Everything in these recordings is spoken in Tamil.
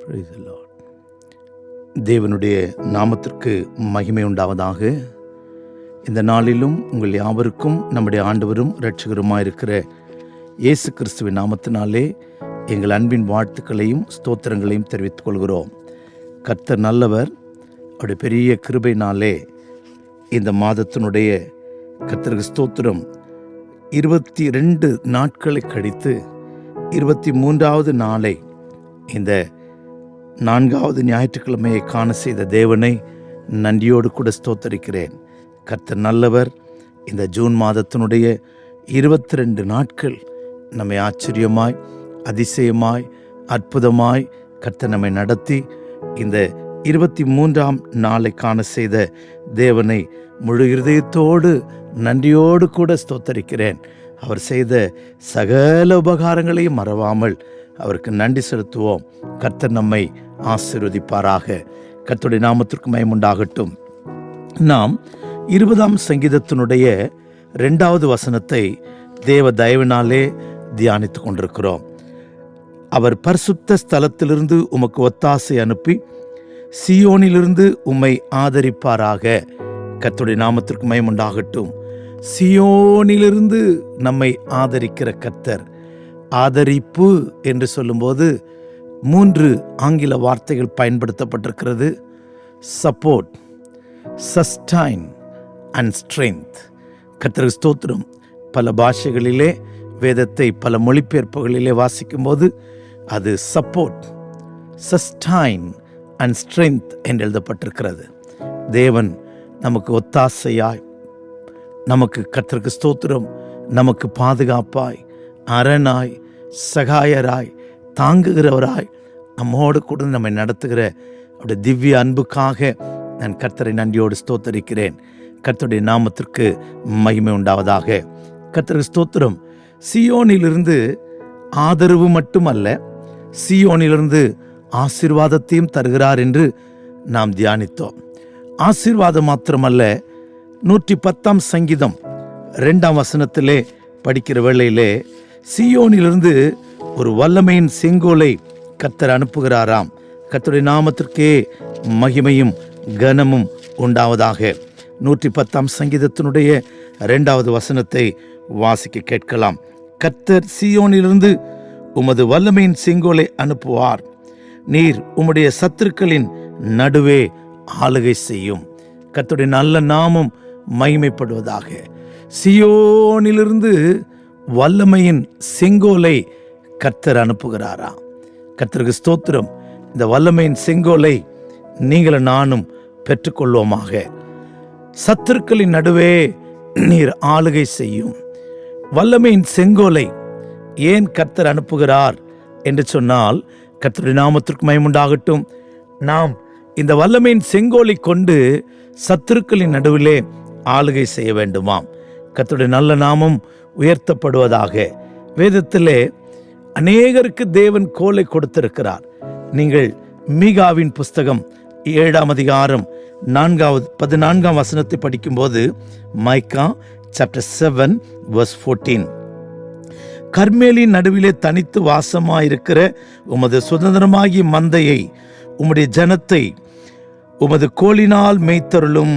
Praise the Lord. தேவனுடைய நாமத்திற்கு மகிமை உண்டாவதாக. இந்த நாளிலும் உங்கள் யாவருக்கும் நம்முடைய ஆண்டவரும் இரட்சகருமாயிருக்கிற இயேசு கிறிஸ்துவின் நாமத்தினாலே எங்கள் அன்பின் வாழ்த்துக்களையும் ஸ்தோத்திரங்களையும் தெரிவித்துக் கொள்கிறோம். கர்த்தர் நல்லவர். அவருடைய பெரிய கிருபையினாலே இந்த மாதத்தினுடைய கர்த்தருக்கு ஸ்தோத்திரம் 22 நாட்களை கழித்து 23வது நாளை இந்த 4வது ஞாயிற்றுக்கிழமையை காண செய்த தேவனை நன்றியோடு கூட ஸ்தோத்தரிக்கிறேன். கர்த்தர் நல்லவர். இந்த ஜூன் மாதத்தினுடைய 22 நாட்கள் நம்மை ஆச்சரியமாய், அதிசயமாய், அற்புதமாய் கர்த்தர் நம்மை நடத்தி இந்த 23ஆம் நாளை காண செய்த தேவனை முழு இருதயத்தோடு நன்றியோடு கூட ஸ்தோத்தரிக்கிறேன். அவர் செய்த சகல உபகாரங்களையும் மறவாமல் அவருக்கு நன்றி செலுத்துவோம். கர்த்தர் நம்மை ஆசீர்வதிப்பாராக. கர்த்தருடைய நாமத்திற்கு மகிமை உண்டாகட்டும். நாம் 20ஆம் சங்கீதத்தினுடைய 2வது வசனத்தை தேவ தயவினாலே தியானித்து கொண்டிருக்கிறோம். அவர் பரிசுத்த ஸ்தலத்திலிருந்து உமக்கு ஒத்தாசை அனுப்பி சீயோனிலிருந்து உம்மை ஆதரிப்பாராக. கர்த்தருடைய நாமத்திற்கு மகிமை உண்டாகட்டும். சீயோனிலிருந்து நம்மை ஆதரிக்கிற கர்த்தர். ஆதரிப்பு என்று சொல்லும்போது 3 ஆங்கில வார்த்தைகள் பயன்படுத்தப்பட்டிருக்கிறது. Support, sustain and strength. கர்த்தருக்கு ஸ்தோத்திரம். பல பாஷைகளிலே வேதத்தை பல மொழிபெயர்ப்புகளிலே வாசிக்கும்போது அது சப்போர்ட், சஸ்டைன் அண்ட் ஸ்ட்ரென்த் என்று எழுதப்பட்டிருக்கிறது. தேவன் நமக்கு ஒத்தாசையாய், நமக்கு கர்த்தருக்கு ஸ்தோத்திரம், நமக்கு பாதுகாப்பாய், அரணாய், சகாயராய், தாங்குகிறவராய், நம்மோடு கூட நம்மை நடத்துகிற அவருடைய திவ்ய அன்புக்காக நான் கர்த்தரை நன்றியோடு ஸ்தோத்தரிக்கிறேன். கர்த்தருடைய நாமத்திற்கு மகிமை உண்டாவதாக. கர்த்தருக்கு ஸ்தோத்திரம். சீயோனிலிருந்து ஆதரவு மட்டுமல்ல, சீயோனிலிருந்து ஆசீர்வாதத்தையும் தருகிறார் என்று நாம் தியானித்தோம். ஆசீர்வாதம் மாத்திரமல்ல, 110ஆம் சங்கீதம் 2ஆம் வசனத்திலே படிக்கிற வேளையிலே சீயோனிலிருந்து ஒரு வல்லமையின் செங்கோலை கர்த்தர் அனுப்புகிறாராம். கர்த்தருடைய நாமத்திற்கே மகிமையும் கனமும் உண்டாவதாக. 110ஆம் சங்கீதத்தினுடைய 2வது வசனத்தை வாசிக்க கேட்கலாம். கர்த்தர் சீயோனிலிருந்து உமது வல்லமையின் செங்கோலை அனுப்புவார். நீர் உம்முடைய சத்துருக்களின் நடுவே ஆளுகை செய்யும். கர்த்தருடைய நல்ல நாமம் மகிமைப்படுவதாக. சீயோனிலிருந்து வல்லமையின் செங்கோலை கர்த்தர் அனுப்புகிறாரா? கர்த்தருக்கு ஸ்தோத்திரம். இந்த வல்லமையின் செங்கோலை நீங்களும் நானும் பெற்றுக்கொள்வோமாக. சத்துருக்களின் நடுவே நீர் ஆளுகை செய்யும். வல்லமையின் செங்கோலை ஏன் கர்த்தர் அனுப்புகிறார் என்று சொன்னால், கர்த்தருடைய நாமத்திற்கு மகிமை உண்டாகட்டும். நாம் இந்த வல்லமையின் செங்கோலை கொண்டு சத்துருக்களின் நடுவிலே ஆளுகை செய்ய வேண்டுமாம். கர்த்தருடைய நல்ல நாமம் உயர்த்தப்படுவதாக. வேதத்திலே அநேகருக்கு தேவன் கோலை கொடுத்திருக்கிறார். நீங்கள் மீகாவின் புஸ்தகம் 7ஆம் அதிகாரம் 14ஆம் வசனத்தை படிக்கும்போது, மைக்கா சாப்டர் 7 verse 14, கர்மேலின் நடுவிலே தனித்து வாசமாயிருக்கிற உமது சுதந்திரமாகிய மந்தையை, உம்முடைய ஜனத்தை உமது கோலினால் மேய்த்தருளும்.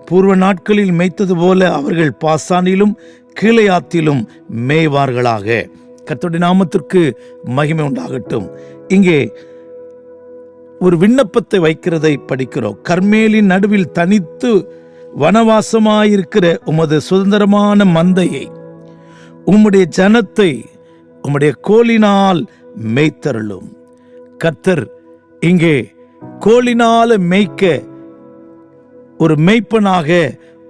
பூர்வ நாட்களில் மேய்த்தது போல அவர்கள் பாசானிலும் கீழையாத்திலும் மேய்வார்களாக. கர்த்தருடைய நாமத்திற்கு மகிமை உண்டாகட்டும். இங்கே ஒரு விண்ணப்பத்தை வைக்கிறதை படிக்கிறோம். கர்மேலின் நடுவில் தனித்து வனவாசமாயிருக்கிற உமது சுதந்திரமான மந்தையை, உம்முடைய ஜனத்தை உம்முடைய கோலினால் மேய்த்தருளும். கர்த்தர் இங்கே கோலினால மேய்க்க ஒரு மேய்ப்பனாக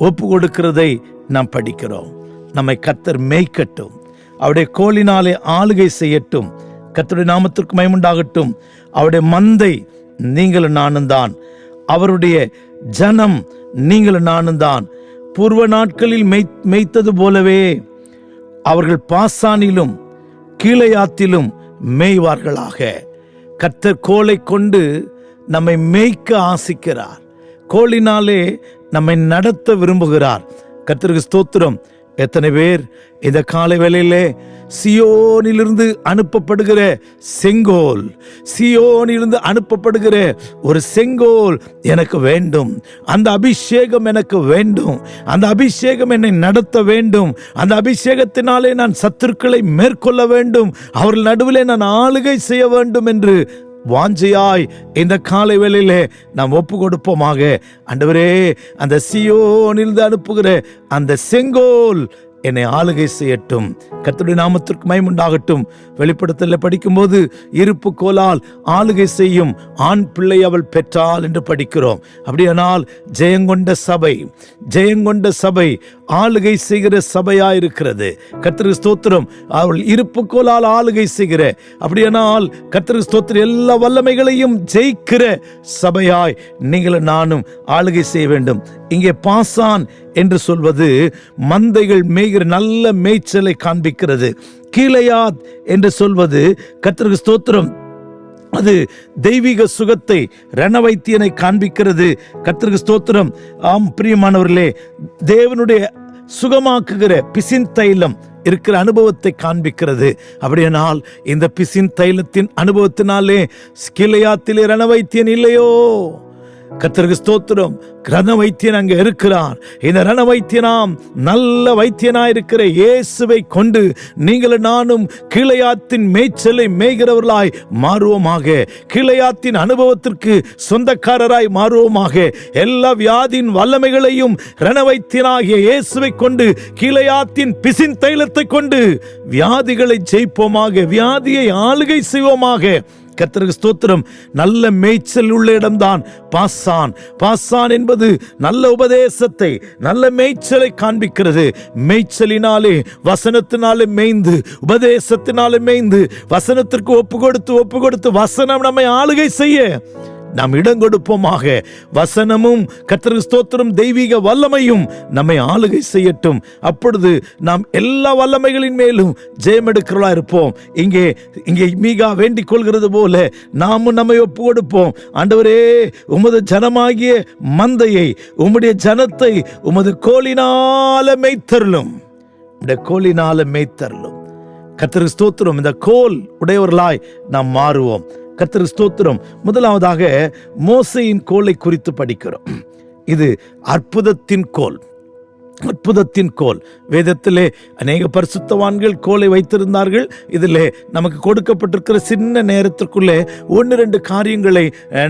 ஒப்பு கொடுக்கிறதை நாம் படிக்கிறோம். நம்மை கர்த்தர் மேய்க்கட்டும். அவருடைய கோலினாலே ஆளுகை செய்யட்டும். கர்த்தருடைய நாமத்திற்கு மகிமை உண்டாகட்டும். அவருடைய மந்தை நீங்களும் நானும் தான். அவருடைய ஜனம் நீங்களும் நானும் தான். பூர்வ நாட்களில் மேய்த்தது போலவே அவர்கள் பாசானிலும் கீழையாத்திலும் மேய்வார்களாக. கர்த்தர் கோலை கொண்டு நம்மை மேய்க்க ஆசிக்கிறார். கோலினாலே நம்மை நடத்த விரும்புகிறார். கர்த்தருக்கு ஸ்தோத்திரம். எத்தனை பேர் இந்த காலை வேளையிலே சியோனிலிருந்து அனுப்பப்படுகிற செங்கோல், சியோனிலிருந்து அனுப்பப்படுகிற ஒரு செங்கோல் எனக்கு வேண்டும். அந்த அபிஷேகம் எனக்கு வேண்டும். அந்த அபிஷேகம் என்னை நடத்த வேண்டும். அந்த அபிஷேகத்தினாலே நான் சத்துருக்களை மேற்கொள்ள வேண்டும். அவர்கள் நடுவிலே நான் ஆளுகை செய்ய வேண்டும் என்று வாஞ்சையாய் இந்த காலை வேளையிலே நாம் ஒப்பு கொடுப்போமாக. ஆண்டவரே, அந்த சியோனிலிருந்து அனுப்புகிற அந்த செங்கோல் என்னை ஆளுகை செய்யட்டும். கர்த்தருடைய நாமத்திற்கு மகிமை உண்டாகட்டும். வெளிப்படுத்தல படிக்கும்போது இருப்பு கோலால் ஆளுகை செய்யும் ஆண் பிள்ளை அவள் பெற்றாள் என்று படிக்கிறோம். அப்படியானால் ஜெயங்கொண்ட சபை, ஜெயங்கொண்ட சபை ஆளுகை செய்கிற சபையாயிருக்கிறது. கர்த்தருக்கு ஸ்தோத்திரம். அவள் இருப்பு கோலால் ஆளுகை செய்கிற, அப்படியானால் கர்த்தருக்கு ஸ்தோத்திரம், எல்லா வல்லமைகளையும் ஜெயிக்கிற சபையாய் நீங்களும் நானும் ஆளுகை செய்ய வேண்டும். இங்கே பாசான் என்று சொல்வது மந்தைகள் மேய்கிற நல்ல மேய்ச்சலை காண்பிக்கிறது. கீலேயாத் என்று சொல்வது கர்த்தருக்கு ஸ்தோத்திரம், அது தெய்வீக சுகத்தை, ரணவைத்தியனை காண்பிக்கிறது. கர்த்தருக்கு ஸ்தோத்திரம். ஆம் பிரியமானவர்களே, தேவனுடைய சுகமாக்குகிற பிசின் தைலம் இருக்கிற அனுபவத்தை காண்பிக்கிறது. அப்படியானால் இந்த பிசின் தைலத்தின் அனுபவத்தினாலே கீலேயாத்திலே ரணவைத்தியன் இல்லையோ? கர்த்தருக்கு ஸ்தோத்திரம். ரணவைத்தியன் அங்கே இருக்கிறார். இந்த ரணவைத்தியனாம் நல்ல வைத்தியனாயிருக்கிற இயேசுவை கொண்டு நீங்களும் நானும் கீலேயாத்தின் மேய்ச்சலை மேய்கிறவர்களாய் மாறுவோமாக. கீலேயாத்தின் அனுபவத்திற்கு சொந்தக்காரராய் மாறுவோமாக. எல்லா வியாதியின் வல்லமைகளையும் ரணவைத்தியனாகிய இயேசுவை கொண்டு, கீலேயாத்தின் பிசின் தைலத்தை கொண்டு வியாதிகளை ஜெயிப்போமாக. வியாதியை ஆளுகை செய்வோமாக. கர்த்தருக்கு ஸ்தோத்திரம். நல்ல மேய்ச்சல் உள்ள இடம்தான் பாசான். பாசான் என்பது நல்ல உபதேசத்தை, நல்ல மேய்ச்சலை காண்பிக்கிறது. மேய்ச்சலினாலே, வசனத்தினாலே மேய்ந்து, உபதேசத்தினாலே மேய்ந்து, வசனத்திற்கு ஒப்பு கொடுத்து வசனம் நம்மை ஆளுகை செய்ய நாம் இடம் கொடுப்போமாக. வசனமும் கர்த்தருக்கு ஸ்தோத்திரம் தெய்வீக வல்லமையும் நம்மை ஆளுகை செய்யட்டும். அப்பொழுது நாம் எல்லா வல்லமைகளின் மேலும் ஜெயம் எடுக்கிறவர்களா இருப்போம். இங்கே மீகா வேண்டிக் கொள்கிறது போல நாமும் நம்மை ஒப்பு கொடுப்போம். ஆண்டவரே, உமது ஜனமாகிய மந்தையை, உம்முடைய ஜனத்தை உமது கோலினால மேய்த்தருளும். இந்த கோலினால மேய்த்தருளும். கர்த்தருக்கு ஸ்தோத்திரம். இந்த கோல் உடையவர்களாய் நாம் மாறுவோம். கர்த்தருக்கு ஸ்தோத்திரம். முதலாவதாக மோசேயின் கோலை குறித்து படிக்கிறோம். இது அற்புதத்தின் கோல். அற்புதத்தின் கோல். வேதத்திலே அநேக பரிசுத்தவான்கள் கோலை வைத்திருந்தார்கள். இதிலே நமக்கு கொடுக்கப்பட்டிருக்கிற சின்ன நேரத்திற்குள்ளே 1-2 காரியங்களை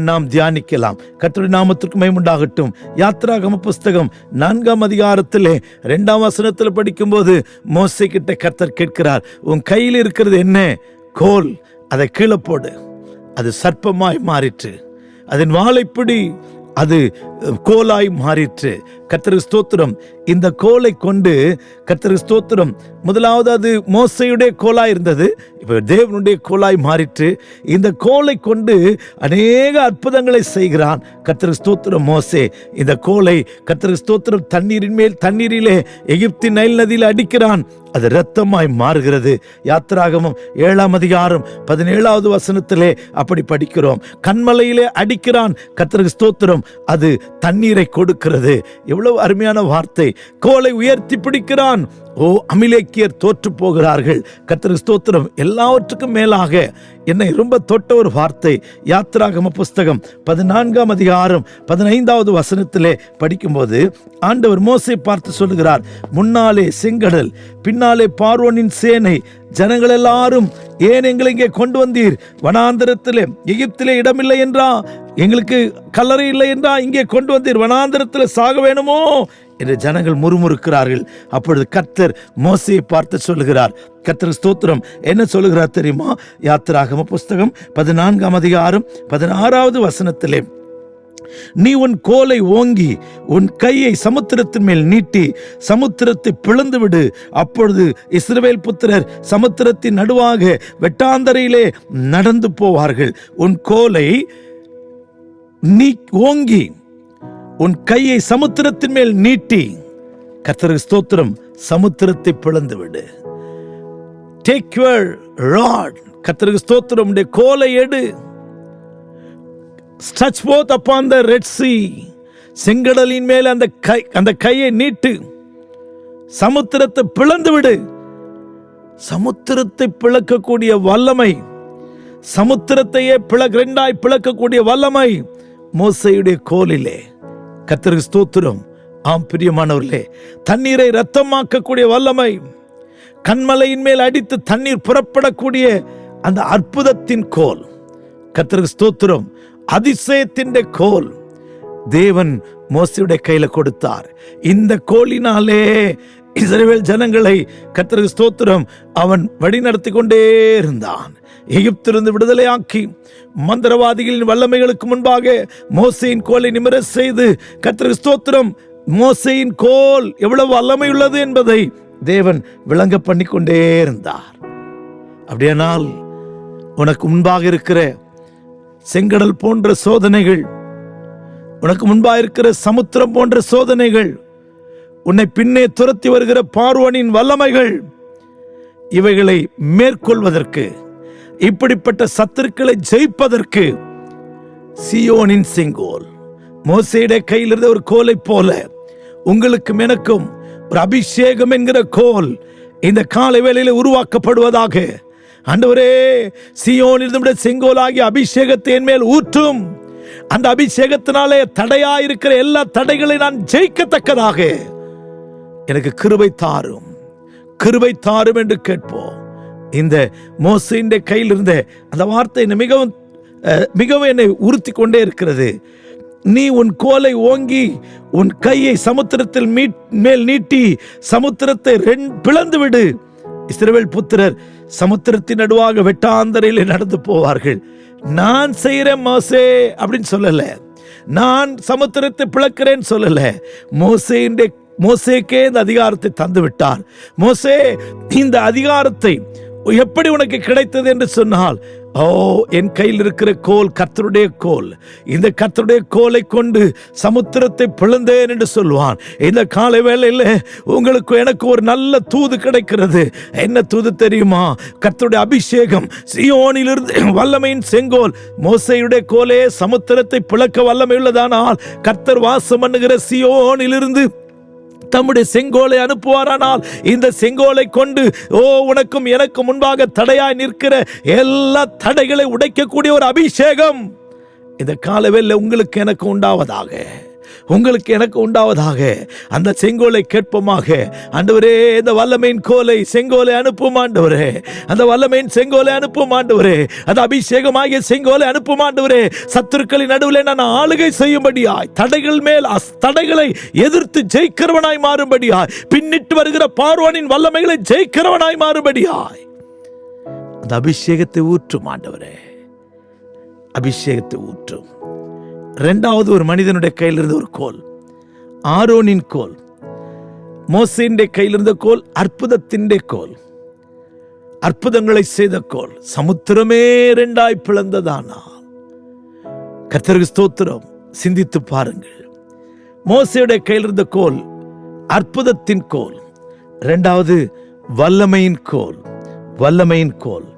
நாம் தியானிக்கலாம். கர்த்தருடைய நாமத்திற்கு மகிமை உண்டாகட்டும். யாத்திராகம புஸ்தகம் 4ஆம் அதிகாரத்திலே 2ஆம் வசனத்தில் படிக்கும்போது மோசே கிட்ட கர்த்தர் கேட்கிறார், உன் கையில் இருக்கிறது என்ன? கோல். அதை கீழே போடு. அது சர்ப்பமாய் மாறிற்று. அதன் வாளைப்பிடி அது கோலாய் மாறிற்று. கர்த்தருக்கு ஸ்தோத்திரம். இந்த கோலை கொண்டு கர்த்தருக்கு ஸ்தோத்திரம். முதலாவது அது மோசேயுடைய கோலாய் இருந்தது, இப்ப தேவனுடைய கோலாய் மாறிற்று. இந்த கோலை கொண்டு அநேக அற்புதங்களை செய்கிறான். கர்த்தருக்கு ஸ்தோத்திரம். மோசே இந்த கோலை கர்த்தருக்கு ஸ்தோத்திரம் தண்ணீரின் மேல், தண்ணீரிலே எகிப்தின் நைல் நதியில் அடிக்கிறான். அது இரத்தமாய் மாறுகிறது. யாத்திராகமம் 7ஆம் அதிகாரம் 17வது வசனத்திலே அப்படி படிக்கிறோம். கண்மலையிலே அடிக்கிறான். கர்த்தருக்கு ஸ்தோத்திரம். அது தண்ணீரை கொடுக்கிறது. எவ்வளவு அருமையான வார்த்தை. கோலை உயர்த்தி பிடிக்கிறான். ஓ, அமிலேக்கியர் தோற்று போகிறார்கள். கர்த்தருக்கு ஸ்தோத்திரம். எல்லாவற்றுக்கும் மேலாக என்னை ரொம்ப தொட்ட ஒரு வார்த்தை. யாத்திராகம புஸ்தகம் 14ஆம் அதிகாரம் 15வது வசனத்திலே படிக்கும்போது ஆண்டவர் மோசே பார்த்து சொல்லுகிறார், முன்னாலே செங்கடல், பின்னாலே பார்வோனின் சேனை, ஜனங்கள் எல்லாரும் ஏன் எங்களை இங்கே கொண்டு வந்தீர்? வனாந்தரத்திலே, எகிப்திலே இடமில்லை என்றா, எங்களுக்கு கல்லறை இல்லை என்றா இங்கே கொண்டு வந்தீர்? வனாந்தரத்தில் சாக வேணுமோ என்று ஜனங்கள் முறுமுறுக்கிறார்கள். அப்பொழுது கர்த்தர் மோசேயை பார்த்து சொல்லுகிறார். கர்த்தருக்கு ஸ்தோத்திரம். என்ன சொல்லுகிறார் தெரியுமா? யாத்திராகம புஸ்தகம் 14ஆம் அதிகாரம் 16வது வசனத்திலே, நீ உன் கோலை ஓங்கி உன் கையை சமுத்திரத்தின் மேல் நீட்டி சமுத்திரத்தை பிளந்து விடு. அப்பொழுது இஸ்ரவேல் புத்திரர் சமுத்திரத்தின் நடுவாக வெட்டாந்தரையிலே நடந்து போவார்கள். உன் கோலை நீ ஓங்கி உன் கையை சமுத்திரத்தின் மேல் நீட்டி, கர்த்தருக்கு ஸ்தோத்திரம், சமுத்திரத்தை பிளந்து விடு. Take your rod. கர்த்தருக்கு ஸ்தோத்திரம். உடைய கோலை எடு. Stretch forth upon the Red Sea. செங்கடலின் மேல் அந்த கையை நீட்டு, சமுத்திரத்தை பிளந்து விடு. சமுத்திரத்தை பிளக்கக்கூடிய வல்லமை, சமுத்திரத்தையே இரண்டாய் பிளக்கக்கூடிய வல்லமை மோசேயுடைய கோலிலே. கர்த்தருக்கு ஸ்தோத்திரம். ஆம் பிரியமானவர்களே, தண்ணீரை இரத்தமாக்கக்கூடிய வல்லமை, கண்மலையின் மேல் அடித்து தண்ணீர் புறப்படக்கூடிய அந்த அற்புதத்தின் கோல். கர்த்தருக்கு ஸ்தோத்திரம். அதிசயத்தின் கோல் தேவன் மோசேயுடைய கையில கொடுத்தார். இந்த கோலினாலே இஸ்ரவேல் ஜனங்களை கர்த்தருக்கு ஸ்தோத்திரம் அவன் வழிநடத்தி கொண்டே இருந்தான். எகிப்திலிருந்து விடுதலையாக்கி மந்திரவாதிகளின் வல்லமைகளுக்கு முன்பாக மோசேயின் கோலை நிமிர செய்து, கர்த்தருக்கு ஸ்தோத்திரம், மோசேயின் கோல் எவ்வளவு வல்லமை உள்ளது என்பதை தேவன் விளங்க பண்ணி கொண்டே இருந்தார். அப்படியானால் உனக்கு முன்பாக இருக்கிற செங்கடல் போன்ற சோதனைகள், உனக்கு முன்பாக இருக்கிற சமுத்திரம் போன்ற சோதனைகள், உன்னை பின்னே துரத்தி வருகிற பார்வோனின் வல்லமைகள், இவைகளை மேற்கொள்வதற்கு, இப்படிப்பட்ட சத்துருக்களை ஜெயிப்பதற்கு சீயோனின் செங்கோல், மோசேயுடைய கையில் இருந்த ஒரு கோலை போல உங்களுக்கும் எனக்கும் ஒரு அபிஷேகம் என்கிற கோல் இந்த காலை வேளையில உருவாக்கப்படுவதாக. ஆண்டவரே, சீயோனிலிருந்து செங்கோலாகிய அபிஷேகத்தை என் மேல் ஊற்றும். அந்த அபிஷேகத்தினாலே தடையாயிருக்கிற எல்லா தடைகளை நான் ஜெயிக்கத்தக்கதாக எனக்கு கிருபை தாரும், கிருபை தாரும் என்று கேட்போம். இந்த மோசேயின் கையில் இருந்த அந்த வார்த்தை மிகவும் மிகவும் என்னை உறுத்தி கொண்டே இருக்கிறது. நீ உன் கோலை ஓங்கி உன் கையை சமுத்திரத்தில் மேல் நீட்டி சமுத்திரத்தை பிளந்து விடு. இஸ்ரவேல் புத்திரர் சமுத்திரத்தின் நடுவாக வெட்டாந்தரையில் நடந்து போவார்கள். நான் செய்கிறேன் மோசே அப்படின்னு சொல்லல, நான் சமுத்திரத்தை பிளக்கிறேன் சொல்லல. மோசேக்கே இந்த அதிகாரத்தை தந்து விட்டார். மோசே, இந்த அதிகாரத்தை எப்படி உனக்கு கிடைத்தது என்று சொன்னால், என் கையில் இருக்கிற கோல் கர்த்தருடைய கோல், இந்த கர்த்தருடைய கோலை கொண்டு சமுத்திரத்தை பிளந்தேன் என்று சொல்வான். இந்த காலை வேளையில் உங்களுக்கு எனக்கு ஒரு நல்ல தூது கிடைக்கிறது. என்ன தூது தெரியுமா? கர்த்தருடைய அபிஷேகம், சீயோனிலிருந்து வல்லமையின் செங்கோல். மோசேயுடைய கோலே சமுத்திரத்தை பிளக்க வல்லமை உள்ளதானால், கர்த்தர் வாசம் பண்ணுகிற சீயோனிலிருந்து தம்முடைய செங்கோலை அனுப்புவாரானால், இந்த செங்கோலை கொண்டு உனக்கும் எனக்கு முன்பாக தடையாய் நிற்கிற எல்லா தடைகளை உடைக்கக்கூடிய ஒரு அபிஷேகம் இந்த காலவேளை உங்களுக்கு எனக்கு உண்டாவதாக, உங்களுக்கு எனக்கு உண்டாவதாக. அந்த செங்கோலை கேட்போமாக. ஆண்டவரே, இந்த வல்லமையின் கோலை செங்கோலை அனுப்பும் ஆண்டவரே, அந்த வல்லமையின் செங்கோலை அனுப்பும் ஆண்டவரே, அந்த அபிஷேகமாகிய செங்கோலை அனுப்பும் ஆண்டவரே. சத்துருக்களின் நடுவில் நான் ஆளுகை செய்யும்படியாய், தடைகள் மேல் தடைகளை எதிர்த்து ஜெயிக்கிறவனாய் மாறும்படியாய், பின்னிட்டு வருகிற பார்வோனின் வல்லமைகளை ஜெயிக்கிறவனாய் மாறும்படியாய் அந்த அபிஷேகத்தை ஊற்றும் ஆண்டவரே, அபிஷேகத்தை ஊற்றும். இரண்டாவது, ஒரு மனிதனுடைய கையில் இருந்த ஒரு கோல், ஆரோனின் கோல். மோசேயின் கையில் இருந்த கோல் அற்புதத்தின் கோல், அற்புதங்களை செய்த கோல். சமுத்திரமே இரண்டாய் பிளந்ததானா? கர்த்தருக்கு ஸ்தோத்திரம். சிந்தித்து பாருங்கள். மோசேயுடைய கையில் இருந்த கோல் அற்புதத்தின் கோல், இரண்டாவது வல்லமையின் கோல், வல்லமையின் கோல்.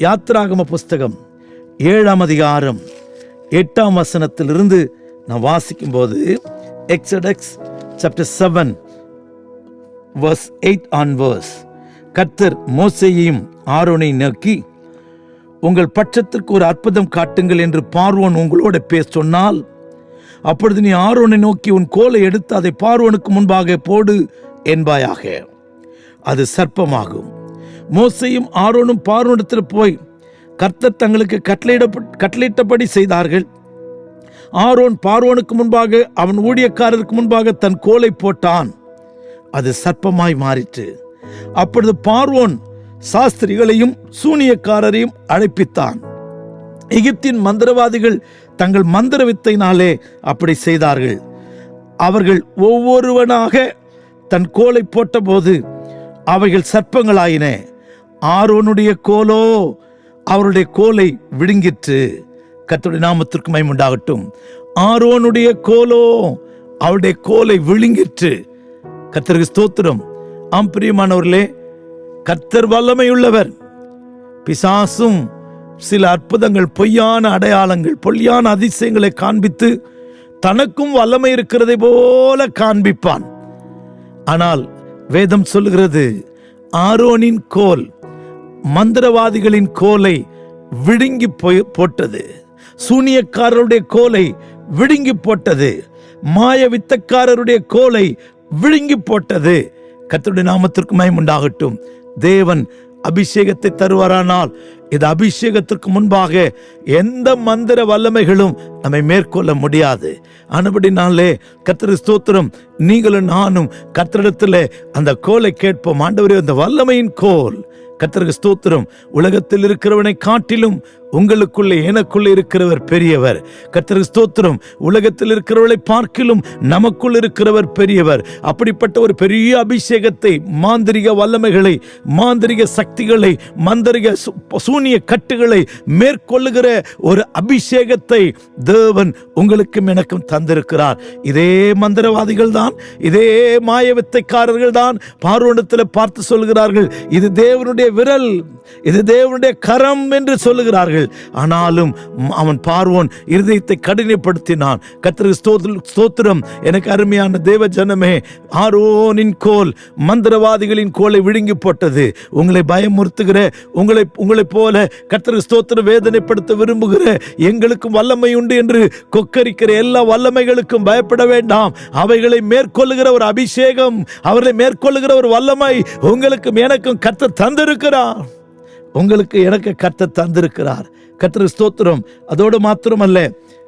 யாத்திராகம புஸ்தகம் 7ஆம் அதிகாரம் 8ஆம் வசனத்திலிருந்து நான் வாசிக்கும் போது, எக்ஸோடஸ் சாப்டர் 7 verse 8 onwards, கர்த்தர் மோசேயையும் ஆரோனை நோக்கி, உங்கள் பட்சத்திற்கு ஒரு அற்புதம் காட்டுங்கள் என்று பார்வோன் உங்களோட சொன்னால், அப்பொழுது நீ ஆரோனை நோக்கி உன் கோலை எடுத்து அதை பார்வோனுக்கு முன்பாக போடு என்பாயாக. அது சர்ப்பமாகும். மோசேயும் ஆரோனும் பார்வோனிடத்தில் போய் கர்த்தர் தங்களுக்கு கட்டளையிட்டபடி செய்தார்கள். ஆரோன் பார்வோனுக்கு முன்பாக அவன் ஊழியக்காரருக்கு முன்பாக தன் கோலை போட்டான். அது சர்ப்பமாய் மாறிற்று. அப்பொழுது பார்வோன் சாஸ்திரிகளையும் சூனியக்காரரையும் அழைப்பித்தான். எகிப்தின் மந்திரவாதிகள் தங்கள் மந்திர வித்தையினாலே அப்படி செய்தார்கள். அவர்கள் ஒவ்வொருவனாக தன் கோலை போட்டபோது அவைகள் சர்ப்பங்களாயின. ஆரோனுடைய கோலோ அவருடைய கோலை விழுங்கிற்று. கர்த்தருடைய நாமத்திற்கு மகிமை உண்டாகட்டும். ஆரோனுடைய கோலோ அவருடைய கோலை விழுங்கிற்று. கர்த்தருக்கு ஸ்தோத்திரம். ஆம் பிரியமானவர்களே, கர்த்தர் வல்லமையுள்ளவர். பிசாசும் சில அற்புதங்கள், பொய்யான அடையாளங்கள், பொய்யான அதிசயங்களை காண்பித்து தனக்கும் வல்லமை இருக்கிறதை போல காண்பிப்பான். ஆனால் வேதம் சொல்லுகிறது, ஆரோனின் கோல் மந்திரவாதிகளின் கோலை விழுங்கி போட்டது. சூனியக்காரருடைய கோலை விழுங்கி போட்டது. மாய வித்தக்காரருடைய கோலை விழுங்கி போட்டது. கர்த்தருடைய நாமத்திற்கு மகிமை உண்டாகட்டும். தேவன் அபிஷேகத்தை தருவாரானால் இது அபிஷேகத்திற்கு முன்பாக எந்த மந்திர வல்லமைகளும் நம்மை மேற்கொள்ள முடியாது. ஆனபடினாலே கர்த்தருக்கு ஸ்தோத்திரம். நீங்களும் நானும் கர்த்தரிடத்தில் அந்த கோலை கேட்போம். ஆண்டவரே, அந்த வல்லமையின் கோல். கர்த்தருக்கு ஸ்தோத்திரம். உலகத்தில் இருக்கிறவனை காட்டிலும் உங்களுக்குள்ளே எனக்குள்ளே இருக்கிறவர் பெரியவர். கர்த்தருக்கு ஸ்தோத்திரம். உலகத்தில் இருக்கிறவர்களை பார்க்கிலும் நமக்குள் இருக்கிறவர் பெரியவர். அப்படிப்பட்ட ஒரு பெரிய அபிஷேகத்தை, மாந்திரிக வல்லமைகளை, மாந்திரிக சக்திகளை, மந்திரிக சூனிய கட்டுகளை மேற்கொள்ளுகிற ஒரு அபிஷேகத்தை தேவன் உங்களுக்கும் எனக்கும் தந்திருக்கிறார். இதே மந்திரவாதிகள் தான், இதே மாய வித்தைக்காரர்கள் தான் பார்வோனிடத்தில் பார்த்து சொல்கிறார்கள், இது தேவனுடைய விரல், இது தேவனுடைய கரம் என்று சொல்லுகிறார்கள். ஆனாலும் அவன் பார்வோன் இருதயத்தை கடினப்படுத்தினான். கர்த்தருக்கு ஸ்தோத்திரம். எனக்கு அருமையான தேவ ஜனமே, ஆரோனின் கோல் மந்திரவாதிகளின் கோலை விழுங்கி போட்டது. உங்களை பயமுறுத்துகிற, உங்களை போல கர்த்தருக்கு ஸ்தோத்திரம் வேதனைப்படுத்த விரும்புகிற, எங்களுக்கும் வல்லமை உண்டு என்று கொக்கரிக்கிற எல்லா வல்லமைகளுக்கும் பயப்பட வேண்டாம். அவைகளை மேற்கொள்ளுகிற ஒரு அபிஷேகம், அவர்களை மேற்கொள்ளுகிற ஒரு வல்லமை உங்களுக்கும் எனக்கும் கர்த்தர் தந்திருக்கிறார். உங்களுக்கு எனக்கு கர்த்தர் தந்திருக்கிறார். கர்த்தருக்கு ஸ்தோத்திரம். அதோடு மாத்திரமல்ல,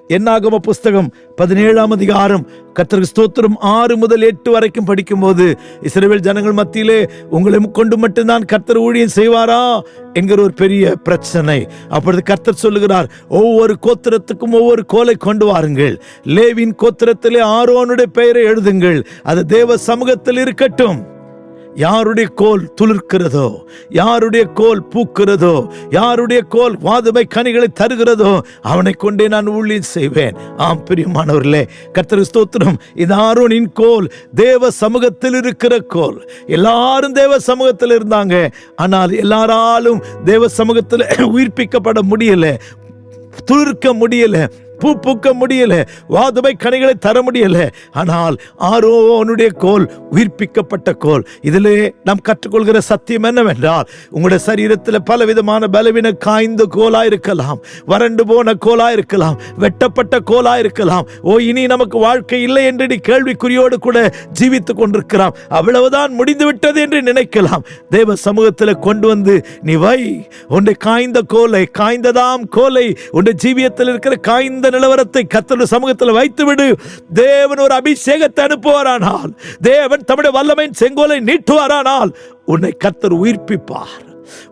என்னாகம புஸ்தகம் 17ஆம் அதிகாரம் கர்த்தருக்கு ஸ்தோத்திரம் 6 முதல் 8 வரைக்கும் படிக்கும்போது, இஸ்ரவேல் ஜனங்கள் மத்தியிலே உங்களை கொண்டு மட்டும்தான் கர்த்தர் ஊழியம் செய்வாரா என்கிற ஒரு பெரிய பிரச்சனை. அப்பொழுது கர்த்தர் சொல்லுகிறார், ஒவ்வொரு கோத்திரத்துக்கும் ஒவ்வொரு கோலை கொண்டு வாருங்கள். லேவியின் கோத்திரத்திலே ஆரோனுடைய பெயரை எழுதுங்கள். அது தேவ சமூகத்தில் இருக்கட்டும். யாருடைய கோல் துளிர்க்கிறதோ, யாருடைய கோல் பூக்கிறதோ, யாருடைய கோல் வாதுமை கனிகளை தருகிறதோ, அவனை கொண்டே நான் ஊழியம் செய்வேன். ஆம் பிரியமானவர்களே, கர்த்தருக்கு ஸ்தோத்திரம். இது ஆரோனின் கோல், தேவ சமூகத்தில் இருக்கிற கோல். எல்லாரும் தேவ சமூகத்தில் இருந்தாங்க. ஆனால் எல்லாராலும் தேவ சமூகத்தில் உயிர்ப்பிக்கப்பட முடியல, துளிர்க்க முடியல, பூ பூக்க முடியல, வாதுமை கனிகளை தர முடியல. ஆனால் ஆரோனுடைய கோல் உயிர்ப்பிக்கப்பட்ட கோல். இதிலே நாம் கற்றுக்கொள்கிற சத்தியம் என்னவென்றால், உங்களுடைய சரீரத்தில் பலவிதமான பலவீன காய்ந்த கோலா இருக்கலாம், வறண்டு போன கோலா இருக்கலாம், வெட்டப்பட்ட கோலா இருக்கலாம். இனி நமக்கு வாழ்க்கை இல்லை என்று நீ கேள்விக்குறியோடு கூட ஜீவித்துக் கொண்டிருக்கலாம். அவ்வளவுதான், முடிந்து விட்டது என்று நினைக்கலாம். தேவ சமூகத்தில் கொண்டு வந்து நீ வை. உன்னுடைய காய்ந்த கோலை, காய்ந்ததாம் கோலை, உன்னுடைய ஜீவியத்தில் இருக்கிற காய்ந்த நிலவரத்தை கர்த்தருடைய சமூகத்தில் வைத்துவிடு. தேவன் ஒரு அபிஷேகத்தை அனுப்புவாரானால், தேவன் தம்முடைய வல்லமையின் செங்கோலை நீட்டுவாரானால், உன்னை கர்த்தர் உயிர்ப்பிப்பார்.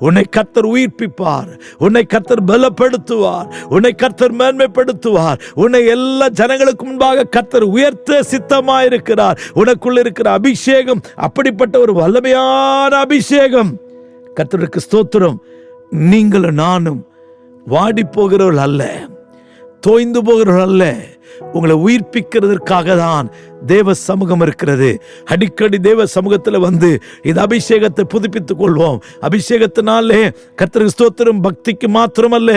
உன்னை கர்த்தர் உயிர்ப்பிப்பார். உன்னை கர்த்தர் பலப்படுத்துவார். உன்னை கர்த்தர் மேன்மைப்படுத்துவார். உன்னை எல்லா ஜனங்களுக்கு முன்பாக கர்த்தர் உயர்த்த சித்தமாயிருக்கிறார். உனக்குள்ள இருக்கிற அபிஷேகம் அப்படிப்பட்ட ஒரு வல்லமையான அபிஷேகம். கர்த்தருக்கு ஸ்தோத்திரம். நீங்களும் நானும் வாடி போகிறவர்கள் அல்ல, தோய்ந்து போகிறவர்கள் அல்ல. உங்களை உயிர்ப்பிக்கிறதற்காக தான் தேவ சமூகம் இருக்கிறது. அடிக்கடி தேவ சமூகத்தில் வந்து இந்த அபிஷேகத்தை புதுப்பித்துக் கொள்வோம். அபிஷேகத்தினாலே கர்த்தருக்கு ஸ்தோத்திரம். பக்திக்கு மாத்திரமல்ல,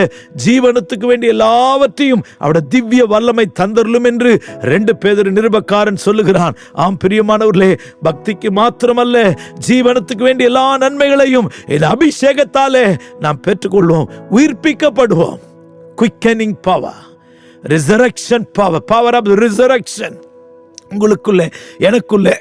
ஜீவனத்துக்கு வேண்டிய எல்லாவற்றையும் அவருடைய திவ்ய வல்லமை தந்தருளும் என்று 2 பேதுரு நிருபக்காரன் சொல்லுகிறான். ஆம் பிரியமானவர்களே, பக்திக்கு மாத்திரமல்ல, ஜீவனத்துக்கு வேண்டிய எல்லா நன்மைகளையும் இந்த அபிஷேகத்தாலே நாம் பெற்றுக்கொள்வோம். உயிர்ப்பிக்கப்படுவோம். Quickening power, resurrection power, power of the resurrection. உங்களுக்குள்ளே எனக்குள்ளே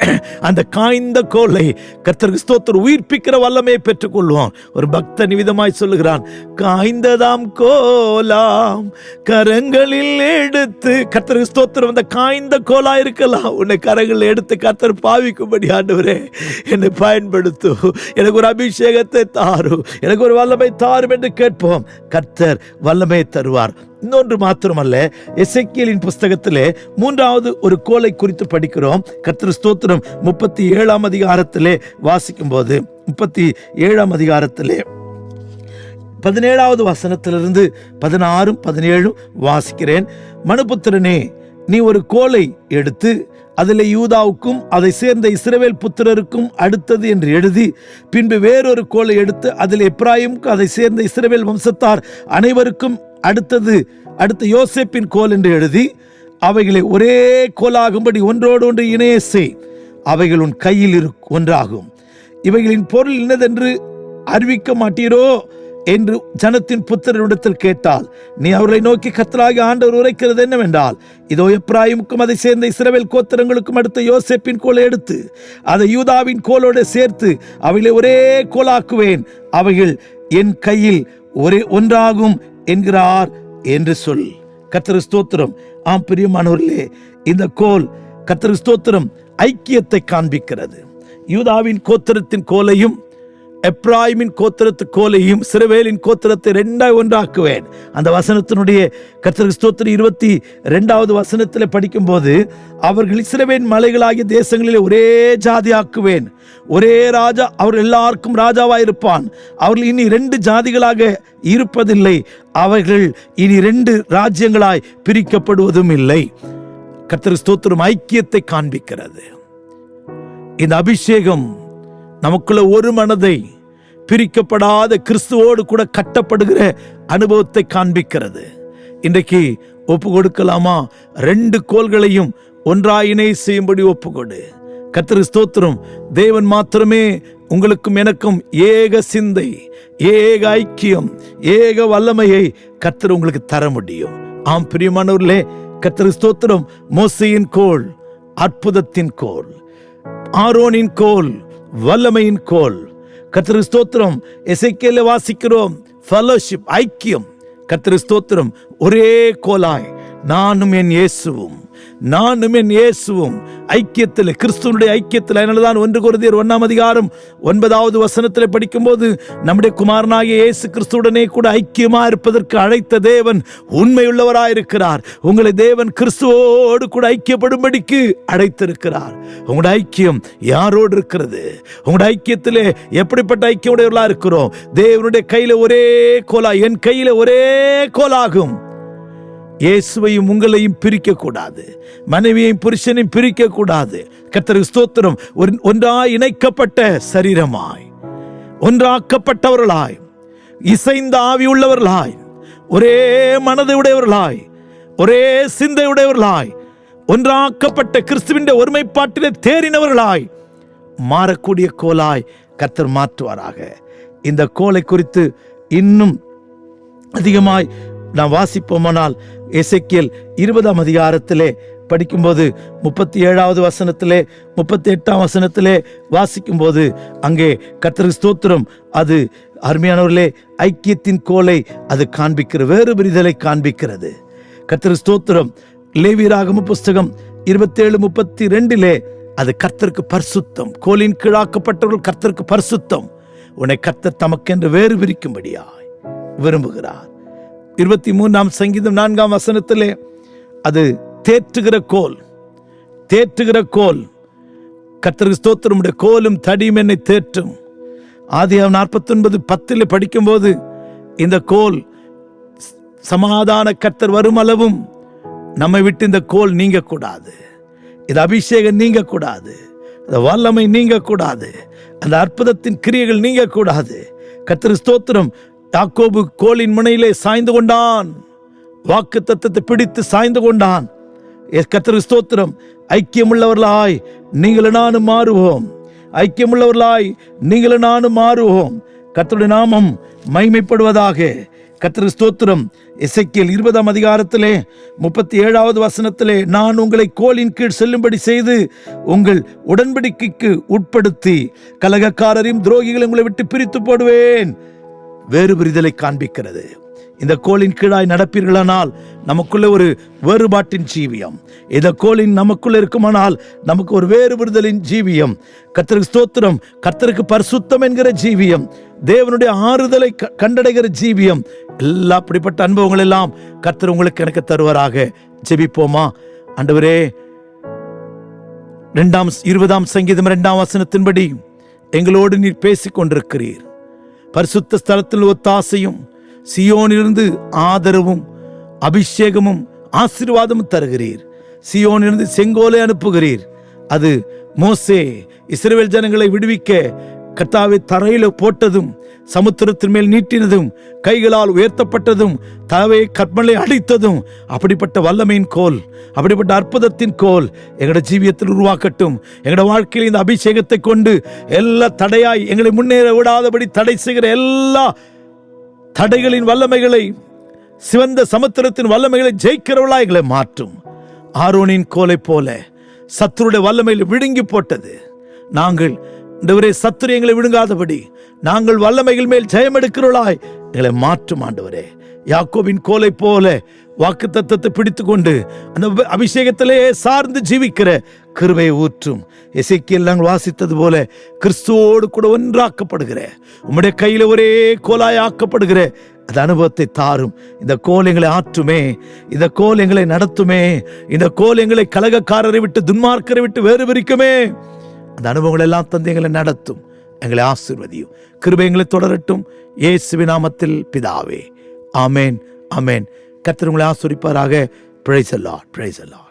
அந்த காய்ந்த கோலை கர்த்தருக்கு ஸ்தோத்திரம் உயிர்ப்பிக்கிற வல்லமையை பெற்றுக்கொள்வோம். ஒரு பக்தன் விதமாய் சொல்லுகிறான், காய்ந்ததாம் கோலாம் கரங்களில் எடுத்து. கர்த்தருக்கு ஸ்தோத்திரம். அந்த காய்ந்த கோலா இருக்கலாம், உன்னை கரங்களில் எடுத்து கர்த்தர் பாவிக்கும்படி ஆண்டவரே என்னை பயன்படுத்து, எனக்கு ஒரு அபிஷேகத்தை தாரும், எனக்கு ஒரு வல்லமை தாரும் என்று கேட்போம். கர்த்தர் வல்லமை தருவார். இன்னொன்று மாத்திரமல்ல, எசேக்கியேலின் புஸ்தகத்திலே 3வது ஒரு கோலை குறித்து படிக்கிறோம். கர்த்தர் ஸ்தோத்திரம். 37ஆம் அதிகாரத்திலே வாசிக்கும் போது, 37ஆம் அதிகாரத்திலே 17வது வசனத்திலிருந்து 16, 17 வாசிக்கிறேன். மனுபுத்திரனே, நீ ஒரு கோலை எடுத்து அதில் யூதாவுக்கும் அதை சேர்ந்த இஸ்ரவேல் புத்திரருக்கும் அடுத்தது என்று எழுதி, பின்பு வேறொரு கோலை எடுத்து அதில் எப்ராயிமுக்கு அதை சேர்ந்த இஸ்ரவேல் வம்சத்தார் அனைவருக்கும் அடுத்த யோசேப்பின் கோல் என்று எழுதி, அவைகளை ஒரே கோலாகும்படி ஒன்றோடு ஒன்று இணைய செய். அவைகள் உன் கையில் ஒன்றாகும். இவைகளின் பொருள் இன்னதென்று அறிவிக்க மாட்டீரோ என்று ஜனத்தின் புத்திரரிடத்தில் கேட்டால், நீ அவர்களை நோக்கி கர்த்தராகிய ஆண்டவர் உரைக்கிறது என்னவென்றால், இதோ எப்பிராயீமுக்கும் அதை சேர்ந்த இஸ்ரவேல் கோத்திரங்களுக்கும் அடுத்த யோசேப்பின் கோலை எடுத்து அதை யூதாவின் கோலோடு சேர்த்து அவைகளை ஒரே கோலாக்குவேன், அவைகள் என் கையில் ஒன்றாகும் என்கிறார் என்று சொல். கர்த்தர் ஸ்தோத்திரம். ஆம் பிரியமானவர்களே, இந்த கோல் கர்த்தர் ஸ்தோத்திரம் ஐக்கியத்தை காண்பிக்கிறது. யூதாவின் கோத்திரத்தின் கோலையும் எப்ராயிமின் கோத்திரத்து கோலையும் இஸ்ரவேலின் கோத்திரத்தை ரெண்டாய் ஒன்றாக்குவேன். அந்த வசனத்தினுடைய கர்த்தர் ஸ்தோத்திரம் 22வது வசனத்தில் படிக்கும்போது, அவர்கள் இஸ்ரவேல் மலைகளாகிய தேசங்களிலே ஒரே ஜாதியாக்குவேன், ஒரே ராஜா அவர்கள் எல்லாருக்கும் ராஜாவாயிருப்பான். அவர்கள் இனி 2 ஜாதிகளாக இருப்பதில்லை, அவர்கள் இனி 2 ராஜ்யங்களாய் பிரிக்கப்படுவதும் இல்லை. கர்த்தர் ஸ்தோத்திரம் ஐக்கியத்தை காண்பிக்கிறது. இந்த அபிஷேகம் நமக்குள்ள ஒரு மனதை பிரிக்கப்படாத கிறிஸ்துவோடு கூட கட்டப்படுகிற அனுபவத்தை காண்பிக்கிறது. இன்றைக்கு ஒப்பு கொடுக்கலாமா? 2 கோல்களையும் ஒன்றாயினை செய்யும்படி ஒப்புக்கொடு. கர்த்தர் ஸ்தோத்திரம். தேவன் மாத்திரமே உங்களுக்கும் எனக்கும் ஏக சிந்தை, ஏக ஐக்கியம், ஏக வல்லமையை கர்த்தர் உங்களுக்கு தர முடியும். ஆம் பிரியமானவர்களே, கர்த்தர் ஸ்தோத்திரம். மோசேயின் கோல் அற்புதத்தின் கோல், ஆரோனின் கோல் வல்லமையின் கோல். கர்த்தர் ஸ்தோத்திரம். எசேக்கியேலிலே வாசிக்கிறோம் ஃபெலோஷிப், ஐக்கியம். கர்த்தர் ஸ்தோத்திரம். ஒரே கோலாய் நானும் என் இயேசுவும் ஐக்கியத்தில், கிறிஸ்துவனுடைய ஐக்கியத்தில். அதனால்தான் 1 கொரிந்தியர் 1:9 வசனத்தில் படிக்கும்போது, நம்முடைய குமாரனாகிய இயேசு கிறிஸ்துவுடனே கூட ஐக்கியமா இருப்பதற்கு அழைத்த தேவன் உண்மையுள்ளவராயிருக்கிறார். உங்களை தேவன் கிறிஸ்துவோடு கூட ஐக்கியப்படும்படிக்கு அழைத்திருக்கிறார். உங்களுடைய ஐக்கியம் யாரோடு இருக்கிறது? உங்களுடைய ஐக்கியத்திலே எப்படிப்பட்ட ஐக்கியம் உடையவர்களா இருக்கிறோம்? தேவனுடைய கையில ஒரே கோலா, என் கையில ஒரே கோலாகும். இயேசுவையும் உங்களையும் பிரிக்க கூடாது, மனைவியையும் புருஷனையும் பிரிக்க கூடாது. கர்த்தர் ஸ்தோத்திரம். ஒன்றாய் இணைக்கப்பட்ட சரீரமாய், ஒன்றாக்கப்பட்டவர்களாய், இசைந்த ஆவி உள்ளவர்களாய், ஒரே மனதை உடையவர்களாய், ஒரே சிந்தை உடையவர்களாய், ஒன்றாக்கப்பட்ட கிறிஸ்துவின் ஒருமைப்பாட்டிலே தேறினவர்களாய் மாறக்கூடிய கோலாய் கர்த்தர் மாற்றுவாராக. இந்த கோலை குறித்து இன்னும் அதிகமாய் நாம் வாசிப்போமானால், எசேக்கியேல் 20ஆம் அதிகாரத்திலே படிக்கும்போது 37வது வசனத்திலே 38ஆம் வசனத்திலே வாசிக்கும்போது, அங்கே கர்த்தர் ஸ்தோத்திரம் அது அருமையானவர்களே ஐக்கியத்தின் கோலை அது காண்பிக்கிற வேறு விரிதலை காண்பிக்கிறது. கர்த்தர் ஸ்தோத்திரம். லேவியராகம புஸ்தகம் 27:32 அது கர்த்தருக்கு பரிசுத்தம். கோலின் கீழாக்கப்பட்டவர்கள் கர்த்தருக்கு பரிசுத்தம். உன்னை கர்த்தர் தமக்கென்று வேறு விரிக்கும்படியாய் விரும்புகிறார். 23ஆம் சங்கீதம் 4ஆம் வசனத்திலே அது தேற்றுகிற கோல். கர்த்தருக்கு ஸ்தோத்திரம். கோலும் தடியும் என்னை தேற்றும். ஆதியாகமம் 49:10 படிக்கும்போது, இந்த கோல் சமாதான கர்த்தர் வரும் அளவும் நம்மை விட்டு இந்த கோல் நீங்க கூடாது, இந்த அபிஷேகம் நீங்க கூடாது, இந்த வல்லமை நீங்க கூடாது, அந்த அற்புதத்தின் கிரியைகள் நீங்க கூடாது. கர்த்தருக்கு ஸ்தோத்திரம். யாக்கோபு கோலின் முனையிலே சாய்ந்து கொண்டான், வாக்கு தத்தத்தை பிடித்து சாய்ந்து கொண்டான். கர்த்தருக்கு ஸ்தோத்திரம். ஐக்கியமுள்ளவர்களாய் நீங்களும் நானும் மாறுவோம், ஐக்கியமுள்ளவர்களாய் நீங்களும் நானும் மாறுவோம். கர்த்தருடைய நாமம் மகிமைப்படுவதாக. கர்த்தருக்கு ஸ்தோத்திரம். எசேக்கியேல் 20ஆம் அதிகாரத்திலே 37வது வசனத்திலே, நான் உங்களை கோலின் கீழ் செல்லும்படி செய்து உங்கள் உடன்படிக்கைக்கு உட்படுத்தி கலகக்காரரையும் துரோகிகளை உங்களை விட்டு பிரித்து போடுவேன். வேறு விரிதலை காண்பிக்கிறது. இந்த கோலின் கீழாய் நடப்பீர்களானால் நமக்குள்ள ஒரு வேறுபாட்டின் ஜீவியம், இந்த கோலின் நமக்குள்ள இருக்குமானால் நமக்கு ஒரு வேறு விடுதலின் ஜீவியம். கர்த்தருக்கு ஸ்தோத்திரம். கர்த்தருக்கு பரிசுத்தம் என்கிற ஜீவியம், தேவனுடைய ஆறுதலை கண்டடைகிற ஜீவியம், எல்லா அப்படிப்பட்ட அனுபவங்கள் எல்லாம் கர்த்தர் உங்களுக்கு எனக்கு தருவாராக. ஜெபிப்போமா? ஆண்டவரே, 20ஆம் சங்கீதம் 2ஆம் வசனத்தின்படி எங்களோடு நீர் பேசிக் கொண்டிருக்கிறீர். பரிசுத்த ஸ்தலத்தில் ஒத்தாசையும் சீயோனிலிருந்து ஆதரவும் அபிஷேகமும் ஆசீர்வாதமும் தருகிறீர். சீயோனிலிருந்து செங்கோலை அனுப்புகிறீர். அது மோசே இஸ்ரவேல் ஜனங்களை விடுவிக்க கர்த்தாவே தரையில போட்டதும், சமுத்திரத்தின் மேல் நீட்டினதும், கைகளால் உயர்த்தப்பட்டதும், தாவே கற்பனை அடித்ததும், அப்படிப்பட்ட வல்லமையின் கோல், அப்படிப்பட்ட அற்புதத்தின் கோல் எங்களோட ஜீவியத்தில் உருவாக்கட்டும். எங்களோட வாழ்க்கையில் இந்த அபிஷேகத்தை கொண்டு எல்லா தடையாய் எங்களை முன்னேற விடாதபடி தடை செய்கிற எல்லா தடைகளின் வல்லமைகளை, சிவந்த சமுத்திரத்தின் வல்லமைகளை ஜெயிக்கிறவளா எங்களை மாற்றும். ஆரோனின் கோலை போல சத்துருடைய வல்லமையில் விழுங்கி போட்டது. நாங்கள் ஆண்டவரே சத்துரு எங்களை விழுங்காதபடி நாங்கள் வல்லமைகள் மேல் ஜெயம் எடுக்கிறவளாய் எங்களை மாற்றும் ஆண்டவரே. யாக்கோபின் கோலை போல வாக்கு தத்தத்தை பிடித்து கொண்டு அந்த அபிஷேகத்திலே சார்ந்து ஜீவிக்கிற கிருபையை ஊற்றும். எசேக்கியேல் நாங்கள் வாசித்தது போல கிறிஸ்துவோடு கூட ஒன்றாக்கப்படுகிற, உம்முடைய கையில் ஒரே கோலாய் ஆக்கப்படுகிற அந்த அனுபவத்தை தாரும். இந்த கோல் எங்களை ஆற்றுமே, இந்த கோல் எங்களை நடத்துமே, இந்த கோல் எங்களை கலகக்காரரை விட்டு, துன்மார்க்கரை விட்டு வேறு பிரிக்குமே. அந்த அனுபவங்கள் எல்லாம் தந்து எங்களை நடத்தும், எங்களை ஆசீர்வதியும். கிருபை எங்களை தொடரட்டும். இயேசுவின் நாமத்தில் பிதாவே, ஆமேன், ஆமேன். கர்த்தர் உங்களை ஆசீர்வதிப்பாராக. Praise the Lord, praise the Lord.